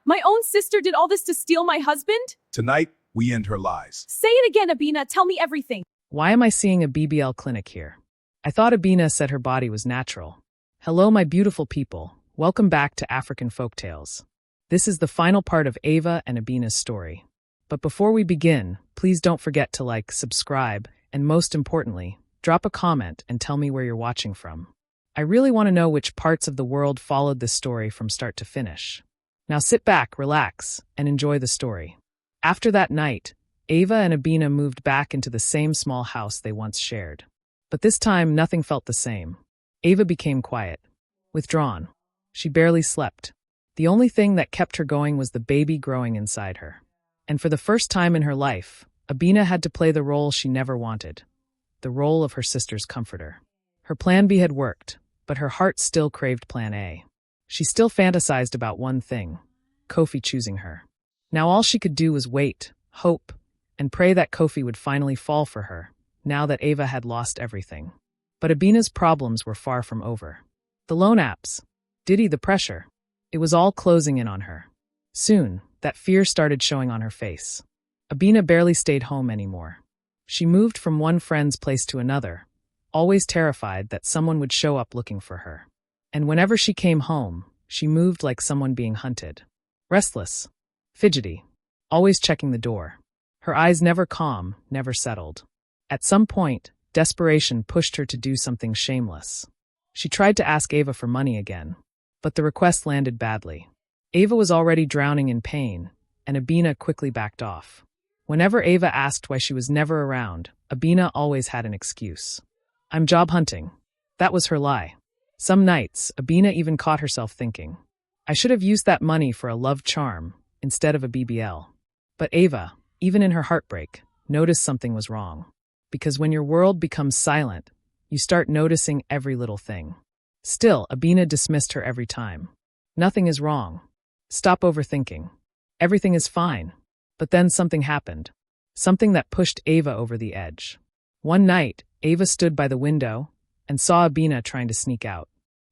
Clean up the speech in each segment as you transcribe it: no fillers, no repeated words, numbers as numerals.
My own sister did all this to steal my husband? Tonight, we end her lies. Say it again, Abena. Tell me everything. Why am I seeing a BBL clinic here? I thought Abena said her body was natural. Hello, my beautiful people. Welcome back to African Folktales. This is the final part of Ava and Abena's story. But before we begin, please don't forget to like, subscribe, and most importantly, drop a comment and tell me where you're watching from. I really want to know which parts of the world followed this story from start to finish. Now sit back, relax, and enjoy the story. After that night, Ava and Abena moved back into the same small house they once shared. But this time, nothing felt the same. Ava became quiet, withdrawn. She barely slept. The only thing that kept her going was the baby growing inside her. And for the first time in her life, Abena had to play the role she never wanted, the role of her sister's comforter. Her plan B had worked, but her heart still craved plan A. She still fantasized about one thing, Kofi choosing her. Now all she could do was wait, hope, and pray that Kofi would finally fall for her, now that Ava had lost everything. But Abena's problems were far from over. The loan apps, Diddy, the pressure, it was all closing in on her. Soon, that fear started showing on her face. Abena barely stayed home anymore. She moved from one friend's place to another, always terrified that someone would show up looking for her. And whenever she came home, she moved like someone being hunted. Restless, fidgety, always checking the door. Her eyes never calm, never settled. At some point, desperation pushed her to do something shameless. She tried to ask Ava for money again, but the request landed badly. Ava was already drowning in pain, and Abena quickly backed off. Whenever Ava asked why she was never around, Abena always had an excuse. I'm job hunting. That was her lie. Some nights, Abena even caught herself thinking, I should have used that money for a love charm instead of a BBL. But Ava, even in her heartbreak, noticed something was wrong. Because when your world becomes silent, you start noticing every little thing. Still, Abena dismissed her every time. Nothing is wrong. Stop overthinking. Everything is fine. But then something happened. Something that pushed Ava over the edge. One night, Ava stood by the window and saw Abena trying to sneak out.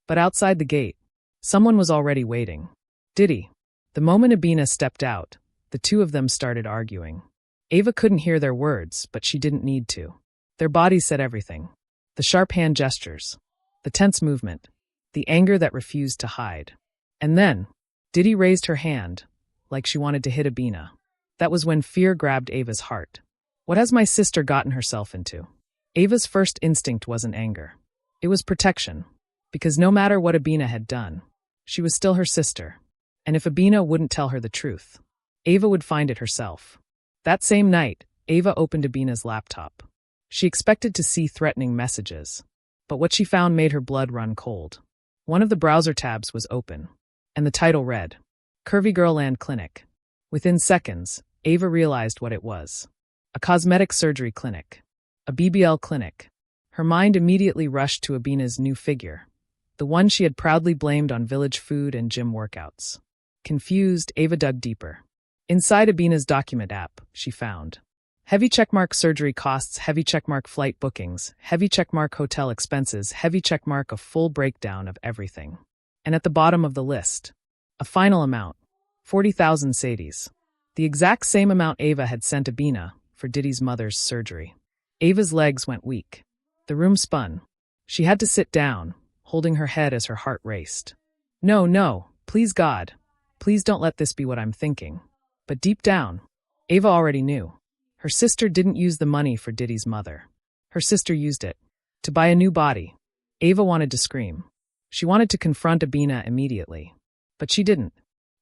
But outside the gate, someone was already waiting. Diddy. The moment Abena stepped out, the two of them started arguing. Ava couldn't hear their words, but she didn't need to. Their bodies said everything. The sharp hand gestures, the tense movement, the anger that refused to hide. And then, Diddy raised her hand, like she wanted to hit Abena. That was when fear grabbed Ava's heart. What has my sister gotten herself into? Ava's first instinct wasn't anger. It was protection. Because no matter what Abena had done, she was still her sister. And if Abena wouldn't tell her the truth, Ava would find it herself. That same night, Ava opened Abena's laptop. She expected to see threatening messages, but what she found made her blood run cold. One of the browser tabs was open, and the title read, Curvy Girl Land Clinic. Within seconds, Ava realized what it was. A cosmetic surgery clinic. A BBL clinic. Her mind immediately rushed to Abena's new figure, the one she had proudly blamed on village food and gym workouts. Confused, Ava dug deeper. Inside Abena's document app, she found heavy checkmark surgery costs, heavy checkmark flight bookings, heavy checkmark hotel expenses, heavy checkmark a full breakdown of everything. And at the bottom of the list, a final amount, 40,000 Sadies. The exact same amount Ava had sent Abena for Diddy's mother's surgery. Ava's legs went weak. The room spun. She had to sit down, holding her head as her heart raced. No, please God. Please don't let this be what I'm thinking. But deep down, Ava already knew. Her sister didn't use the money for Diddy's mother. Her sister used it to buy a new body. Ava wanted to scream. She wanted to confront Abena immediately. But she didn't.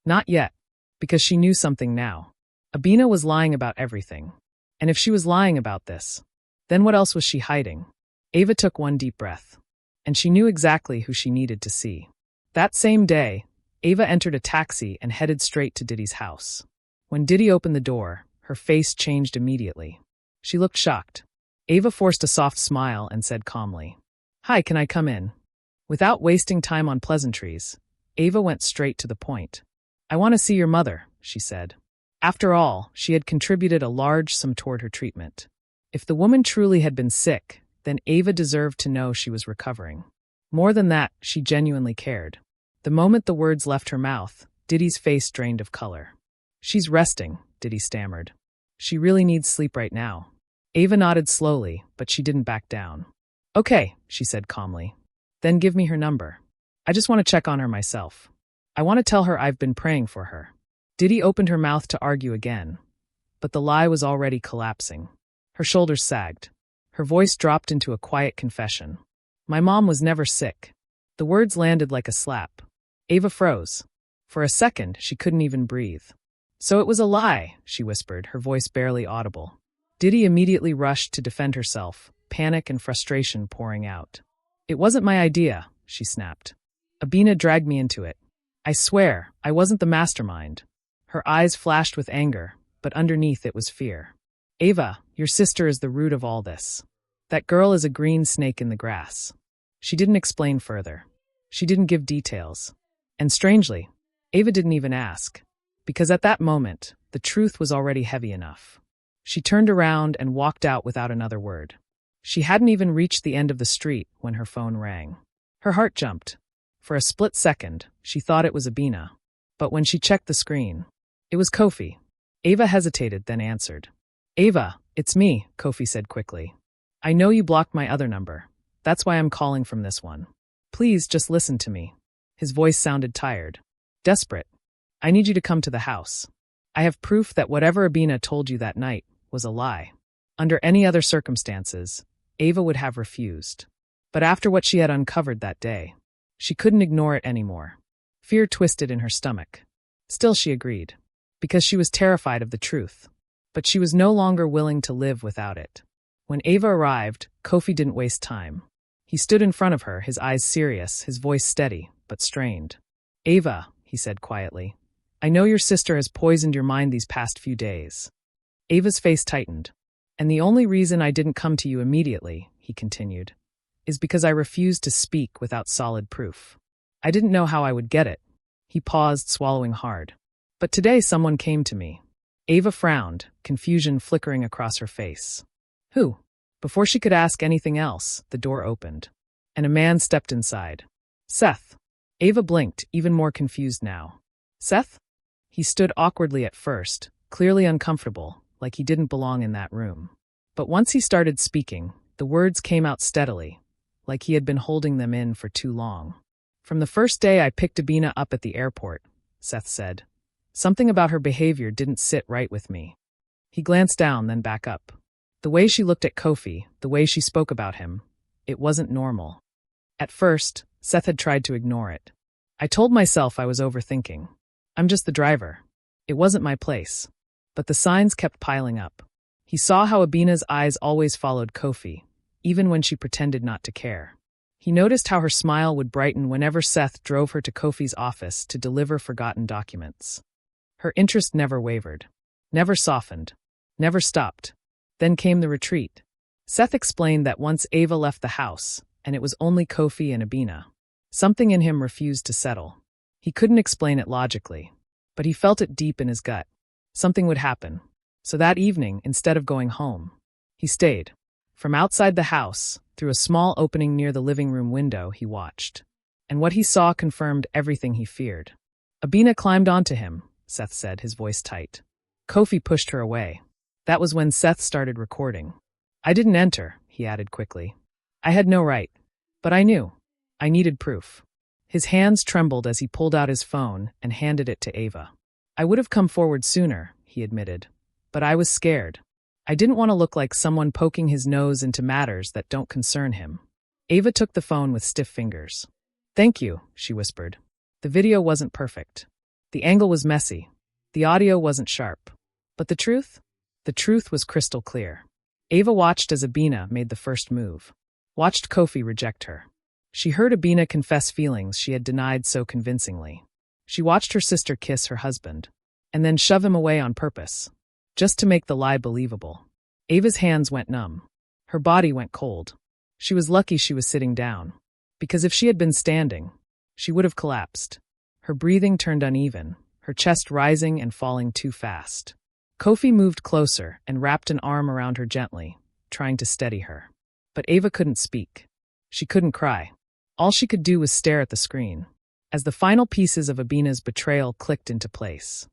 Not yet. Because she knew something now. Abena was lying about everything. And if she was lying about this, then what else was she hiding? Ava took one deep breath. And she knew exactly who she needed to see. That same day, Ava entered a taxi and headed straight to Diddy's house. When Diddy opened the door, her face changed immediately. She looked shocked. Ava forced a soft smile and said calmly, Hi, can I come in? Without wasting time on pleasantries, Ava went straight to the point. I want to see your mother, she said. After all, she had contributed a large sum toward her treatment. If the woman truly had been sick, then Ava deserved to know she was recovering. More than that, she genuinely cared. The moment the words left her mouth, Diddy's face drained of color. She's resting, Diddy stammered. She really needs sleep right now. Ava nodded slowly, but she didn't back down. Okay, she said calmly. Then give me her number. I just want to check on her myself. I want to tell her I've been praying for her. Diddy opened her mouth to argue again, but the lie was already collapsing. Her shoulders sagged. Her voice dropped into a quiet confession. My mom was never sick. The words landed like a slap. Ava froze. For a second, she couldn't even breathe. So it was a lie, she whispered, her voice barely audible. Diddy immediately rushed to defend herself, panic and frustration pouring out. It wasn't my idea, she snapped. Abena dragged me into it. I swear, I wasn't the mastermind. Her eyes flashed with anger, but underneath it was fear. Ava, your sister is the root of all this. That girl is a green snake in the grass. She didn't explain further. She didn't give details. And strangely, Ava didn't even ask. Because at that moment, the truth was already heavy enough. She turned around and walked out without another word. She hadn't even reached the end of the street when her phone rang. Her heart jumped. For a split second, she thought it was Abena. But when she checked the screen, it was Kofi. Ava hesitated, then answered. Ava, it's me, Kofi said quickly. I know you blocked my other number. That's why I'm calling from this one. Please just listen to me. His voice sounded tired. Desperate. I need you to come to the house. I have proof that whatever Abena told you that night was a lie. Under any other circumstances, Ava would have refused. But after what she had uncovered that day, she couldn't ignore it anymore. Fear twisted in her stomach. Still she agreed. Because she was terrified of the truth. But she was no longer willing to live without it. When Ava arrived, Kofi didn't waste time. He stood in front of her, his eyes serious, his voice steady, but strained. Ava, he said quietly, I know your sister has poisoned your mind these past few days. Ava's face tightened. And the only reason I didn't come to you immediately, he continued, is because I refused to speak without solid proof. I didn't know how I would get it. He paused, swallowing hard. But today someone came to me. Ava frowned, confusion flickering across her face. Who? Before she could ask anything else, the door opened. And a man stepped inside. Seth. Ava blinked, even more confused now. Seth? He stood awkwardly at first, clearly uncomfortable, like he didn't belong in that room. But once he started speaking, the words came out steadily, like he had been holding them in for too long. From the first day I picked Abena up at the airport, Seth said. Something about her behavior didn't sit right with me. He glanced down, then back up. The way she looked at Kofi, the way she spoke about him, it wasn't normal. At first, Seth had tried to ignore it. I told myself I was overthinking. I'm just the driver. It wasn't my place. But the signs kept piling up. He saw how Abena's eyes always followed Kofi, even when she pretended not to care. He noticed how her smile would brighten whenever Seth drove her to Kofi's office to deliver forgotten documents. Her interest never wavered, never softened, never stopped. Then came the retreat. Seth explained that once Ava left the house, and it was only Kofi and Abena, something in him refused to settle. He couldn't explain it logically, but he felt it deep in his gut. Something would happen. So that evening, instead of going home, he stayed. From outside the house, through a small opening near the living room window, he watched. And what he saw confirmed everything he feared. Abena climbed onto him, Seth said, his voice tight. Kofi pushed her away. That was when Seth started recording. I didn't enter, he added quickly. I had no right. But I knew. I needed proof. His hands trembled as he pulled out his phone and handed it to Ava. I would have come forward sooner, he admitted. But I was scared. I didn't want to look like someone poking his nose into matters that don't concern him. Ava took the phone with stiff fingers. Thank you, she whispered. The video wasn't perfect. The angle was messy. The audio wasn't sharp. But the truth? The truth was crystal clear. Ava watched as Abena made the first move. Watched Kofi reject her. She heard Abena confess feelings she had denied so convincingly. She watched her sister kiss her husband, and then shove him away on purpose, just to make the lie believable. Ava's hands went numb. Her body went cold. She was lucky she was sitting down, because if she had been standing, she would have collapsed. Her breathing turned uneven, her chest rising and falling too fast. Kofi moved closer and wrapped an arm around her gently, trying to steady her. But Ava couldn't speak. She couldn't cry. All she could do was stare at the screen. as the final pieces of Abena's betrayal clicked into place.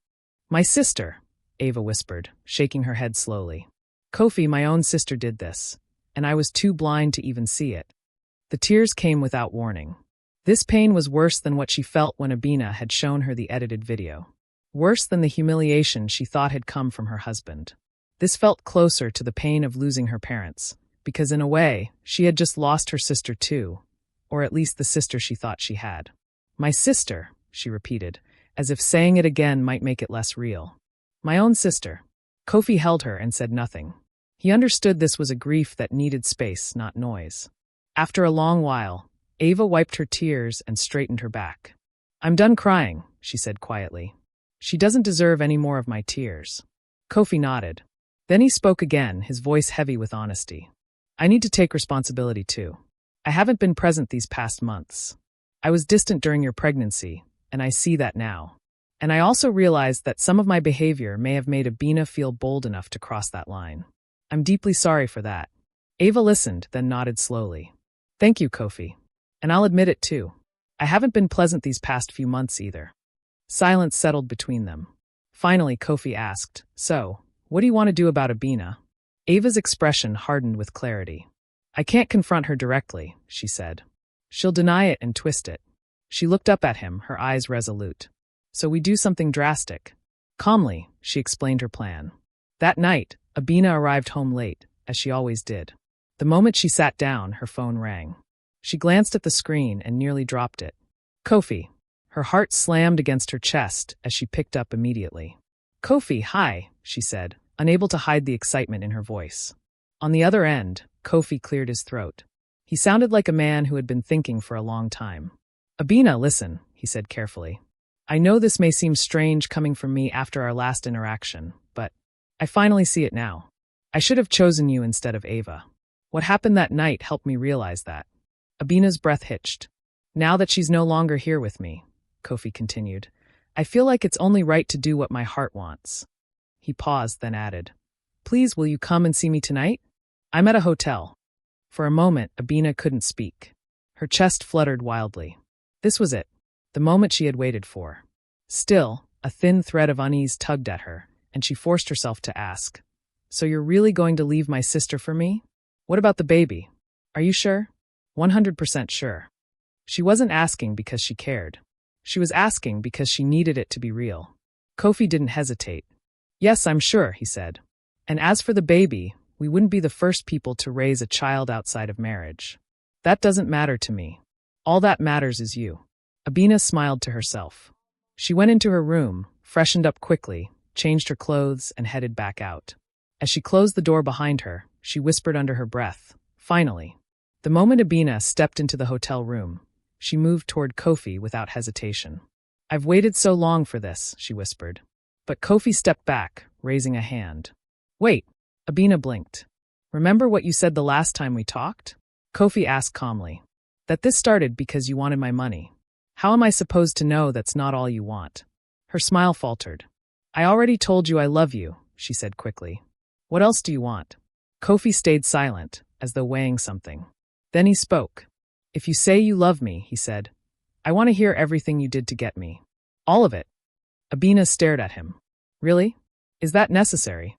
"My sister," Ava whispered, shaking her head slowly. "Kofi, my own sister did this, and I was too blind to even see it." The tears came without warning. This pain was worse than what she felt when Abena had shown her the edited video. Worse than the humiliation she thought had come from her husband. This felt closer to the pain of losing her parents, because in a way, she had just lost her sister too, or at least the sister she thought she had. "My sister," she repeated, as if saying it again might make it less real. "My own sister." Kofi held her and said nothing. He understood this was a grief that needed space, not noise. After a long while, Ava wiped her tears and straightened her back. "I'm done crying," she said quietly. "She doesn't deserve any more of my tears." Kofi nodded. Then he spoke again, his voice heavy with honesty. "I need to take responsibility too. I haven't been present these past months. I was distant during your pregnancy, and I see that now. And I also realized that some of my behavior may have made Abena feel bold enough to cross that line. I'm deeply sorry for that." Ava listened, then nodded slowly. "Thank you, Kofi. And I'll admit it too. I haven't been pleasant these past few months either." Silence settled between them. Finally, Kofi asked, "So, what do you want to do about Abena?" Ava's expression hardened with clarity. "I can't confront her directly," she said. "She'll deny it and twist it." She looked up at him, her eyes resolute. "So we do something drastic." Calmly, she explained her plan. That night, Abena arrived home late, as she always did. The moment she sat down, her phone rang. She glanced at the screen and nearly dropped it. "Kofi." Her heart slammed against her chest as she picked up immediately. "Kofi, hi," she said, unable to hide the excitement in her voice. On the other end, Kofi cleared his throat. He sounded like a man who had been thinking for a long time. "Abena, listen," he said carefully. "I know this may seem strange coming from me after our last interaction, but I finally see it now. I should have chosen you instead of Ava. What happened that night helped me realize that." Abena's breath hitched. "Now that she's no longer here with me," Kofi continued, "I feel like it's only right to do what my heart wants." He paused, then added, "Please, will you come and see me tonight? I'm at a hotel." For a moment, Abena couldn't speak. Her chest fluttered wildly. This was it, the moment she had waited for. Still, a thin thread of unease tugged at her, and she forced herself to ask, "So you're really going to leave my sister for me? What about the baby? Are you sure?" 100% sure. She wasn't asking because she cared. She was asking because she needed it to be real. Kofi didn't hesitate. "Yes, I'm sure," he said. "And as for the baby, we wouldn't be the first people to raise a child outside of marriage. That doesn't matter to me. All that matters is you." Abena smiled to herself. She went into her room, freshened up quickly, changed her clothes, and headed back out. As she closed the door behind her, she whispered under her breath, "Finally." The moment Abena stepped into the hotel room, she moved toward Kofi without hesitation. "I've waited so long for this," she whispered. But Kofi stepped back, raising a hand. "Wait," Abena blinked. "Remember what you said the last time we talked?" Kofi asked calmly. "That this started because you wanted my money. How am I supposed to know that's not all you want?" Her smile faltered. "I already told you I love you," she said quickly. "What else do you want?" Kofi stayed silent, as though weighing something. Then he spoke. "If you say you love me," he said, "I want to hear everything you did to get me. All of it." Abena stared at him. "Really? Is that necessary?"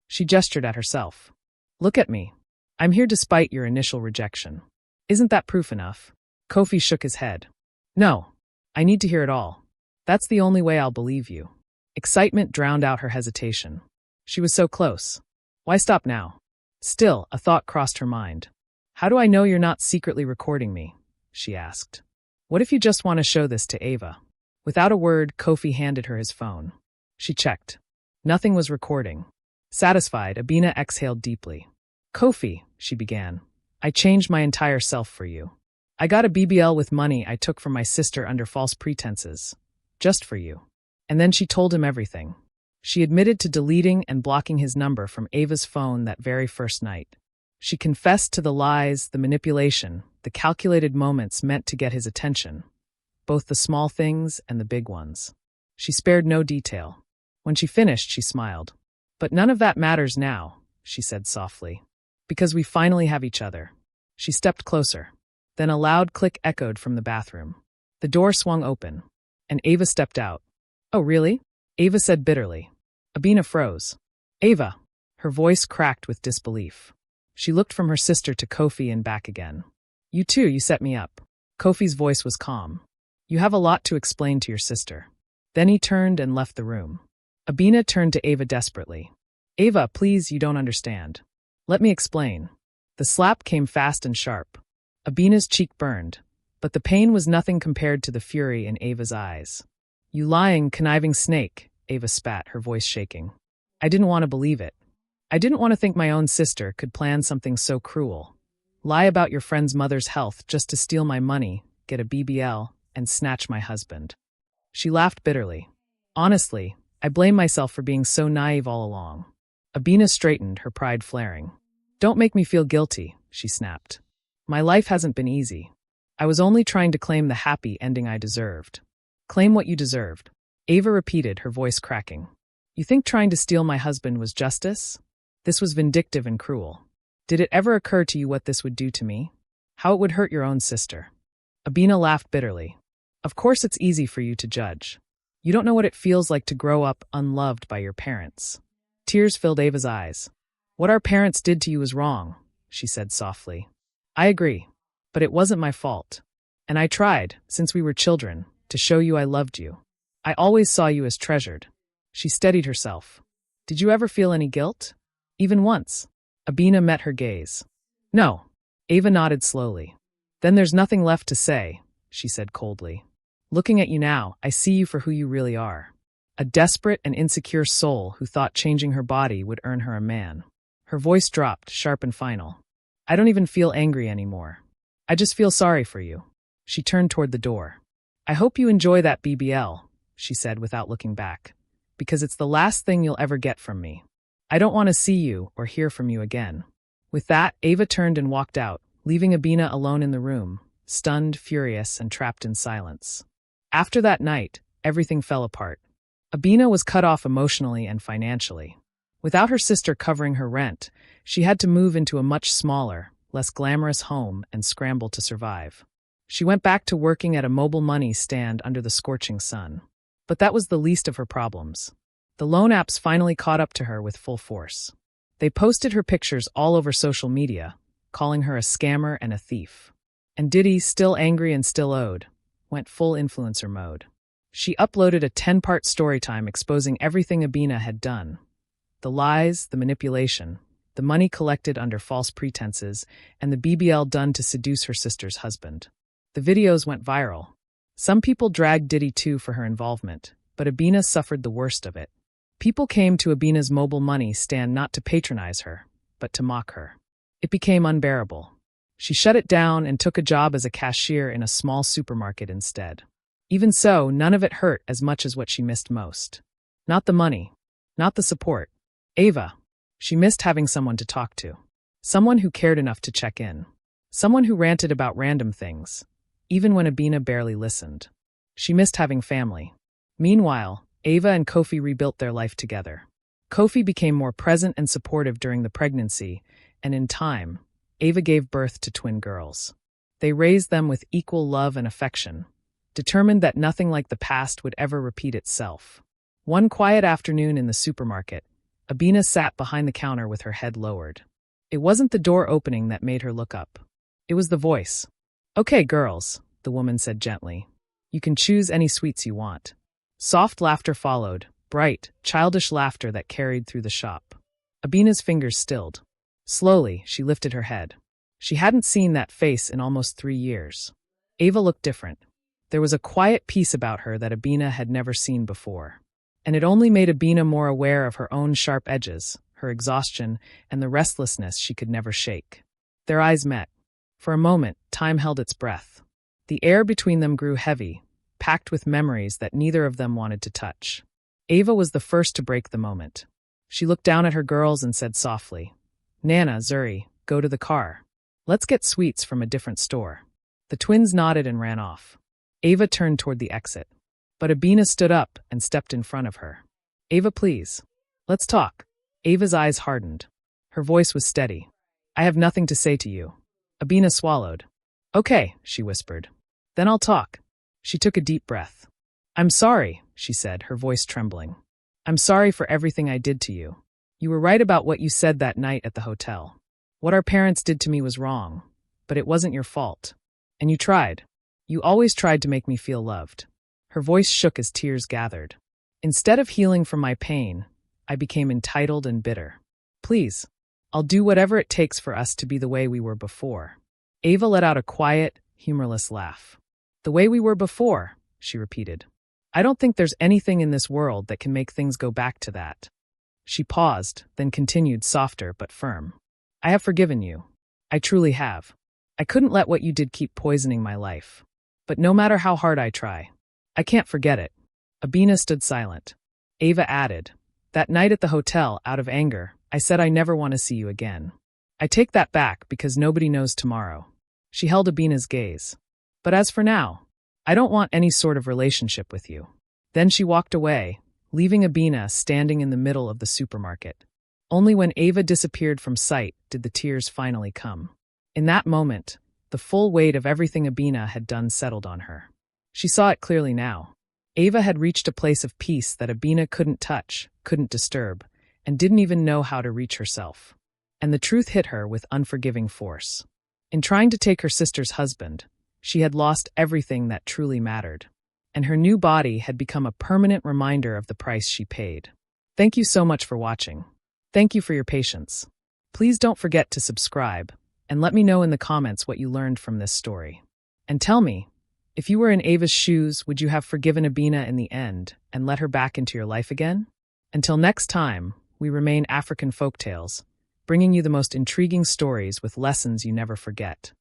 She gestured at herself. "Look at me. I'm here despite your initial rejection. Isn't that proof enough?" Kofi shook his head. "No. I need to hear it all. That's the only way I'll believe you." Excitement drowned out her hesitation. She was so close. Why stop now? Still, a thought crossed her mind. "How do I know you're not secretly recording me?" she asked. "What if you just want to show this to Ava?" Without a word, Kofi handed her his phone. She checked. Nothing was recording. Satisfied, Abena exhaled deeply. "Kofi," she began, "I changed my entire self for you. I got a BBL with money I took from my sister under false pretenses. Just for you." And then she told him everything. She admitted to deleting and blocking his number from Ava's phone that very first night. She confessed to the lies, the manipulation, the calculated moments meant to get his attention, both the small things and the big ones. She spared no detail. When she finished, she smiled. "But none of that matters now," she said softly, "because we finally have each other." She stepped closer. Then a loud click echoed from the bathroom. The door swung open, and Ava stepped out. "Oh, really?" Ava said bitterly. Abena froze. "Ava." Her voice cracked with disbelief. She looked from her sister to Kofi and back again. "You too, you set me up." Kofi's voice was calm. "You have a lot to explain to your sister." Then he turned and left the room. Abena turned to Ava desperately. "Ava, please, you don't understand. Let me explain." The slap came fast and sharp. Abena's cheek burned, but the pain was nothing compared to the fury in Ava's eyes. "You lying, conniving snake," Ava spat, her voice shaking. "I didn't want to believe it. I didn't want to think my own sister could plan something so cruel. Lie about your friend's mother's health just to steal my money, get a BBL, and snatch my husband." She laughed bitterly. "Honestly, I blame myself for being so naive all along." Abena straightened, her pride flaring. "Don't make me feel guilty," she snapped. "My life hasn't been easy. I was only trying to claim the happy ending I deserved." "Claim what you deserved," Ava repeated, her voice cracking. "You think trying to steal my husband was justice? This was vindictive and cruel. Did it ever occur to you what this would do to me? How it would hurt your own sister?" Abena laughed bitterly. "Of course it's easy for you to judge. You don't know what it feels like to grow up unloved by your parents." Tears filled Ava's eyes. "What our parents did to you was wrong," she said softly. "I agree, but it wasn't my fault. And I tried, since we were children, to show you I loved you. I always saw you as treasured." She steadied herself. "Did you ever feel any guilt? Even once?" Abena met her gaze. "No." Ava nodded slowly. "Then there's nothing left to say," she said coldly. "Looking at you now, I see you for who you really are. A desperate and insecure soul who thought changing her body would earn her a man." Her voice dropped, sharp and final. "I don't even feel angry anymore. I just feel sorry for you." She turned toward the door. "I hope you enjoy that BBL," she said without looking back, "because it's the last thing you'll ever get from me. I don't want to see you or hear from you again." With that, Ava turned and walked out, leaving Abena alone in the room, stunned, furious, and trapped in silence. After that night, everything fell apart. Abena was cut off emotionally and financially. Without her sister covering her rent, she had to move into a much smaller, less glamorous home and scramble to survive. She went back to working at a mobile money stand under the scorching sun. But that was the least of her problems. The loan apps finally caught up to her with full force. They posted her pictures all over social media, calling her a scammer and a thief. And Diddy, still angry and still owed, went full influencer mode. She uploaded a 10-part storytime exposing everything Abena had done. The lies, the manipulation, the money collected under false pretenses, and the BBL done to seduce her sister's husband. The videos went viral. Some people dragged Diddy too for her involvement, but Abena suffered the worst of it. People came to Abena's mobile money stand not to patronize her, but to mock her. It became unbearable. She shut it down and took a job as a cashier in a small supermarket instead. Even so, none of it hurt as much as what she missed most. Not the money. Not the support. Ava. She missed having someone to talk to. Someone who cared enough to check in. Someone who ranted about random things, even when Abena barely listened. She missed having family. Meanwhile, Ava and Kofi rebuilt their life together. Kofi became more present and supportive during the pregnancy, and in time, Ava gave birth to twin girls. They raised them with equal love and affection, determined that nothing like the past would ever repeat itself. One quiet afternoon in the supermarket, Abena sat behind the counter with her head lowered. It wasn't the door opening that made her look up. It was the voice. "Okay, girls," the woman said gently. "You can choose any sweets you want." Soft laughter followed, bright, childish laughter that carried through the shop. Abena's fingers stilled. Slowly, she lifted her head. She hadn't seen that face in almost 3 years. Ava looked different. There was a quiet peace about her that Abena had never seen before. And it only made Abena more aware of her own sharp edges, her exhaustion, and the restlessness she could never shake. Their eyes met. For a moment, time held its breath. The air between them grew heavy, packed with memories that neither of them wanted to touch. Ava was the first to break the moment. She looked down at her girls and said softly, "Nana, Zuri, go to the car. Let's get sweets from a different store." The twins nodded and ran off. Ava turned toward the exit. But Abena stood up and stepped in front of her. "Ava, please. Let's talk." Ava's eyes hardened. Her voice was steady. "I have nothing to say to you." Abena swallowed. "Okay," she whispered. "Then I'll talk." She took a deep breath. "I'm sorry," she said, her voice trembling. "I'm sorry for everything I did to you. You were right about what you said that night at the hotel. What our parents did to me was wrong, but it wasn't your fault. And you tried. You always tried to make me feel loved." Her voice shook as tears gathered. "Instead of healing from my pain, I became entitled and bitter. Please, I'll do whatever it takes for us to be the way we were before." Ava let out a quiet, humorless laugh. "The way we were before," she repeated. "I don't think there's anything in this world that can make things go back to that." She paused, then continued softer but firm. "I have forgiven you. I truly have. I couldn't let what you did keep poisoning my life. But no matter how hard I try, I can't forget it." Abena stood silent. Ava added, "That night at the hotel, out of anger, I said I never want to see you again. I take that back because nobody knows tomorrow." She held Abena's gaze. "But as for now, I don't want any sort of relationship with you." Then she walked away, leaving Abena standing in the middle of the supermarket. Only when Ava disappeared from sight did the tears finally come. In that moment, the full weight of everything Abena had done settled on her. She saw it clearly now. Ava had reached a place of peace that Abena couldn't touch, couldn't disturb, and didn't even know how to reach herself. And the truth hit her with unforgiving force. In trying to take her sister's husband, she had lost everything that truly mattered. And her new body had become a permanent reminder of the price she paid. Thank you so much for watching. Thank you for your patience. Please don't forget to subscribe, and let me know in the comments what you learned from this story. And tell me, if you were in Ava's shoes, would you have forgiven Abena in the end and let her back into your life again? Until next time, we remain African Folktales, bringing you the most intriguing stories with lessons you never forget.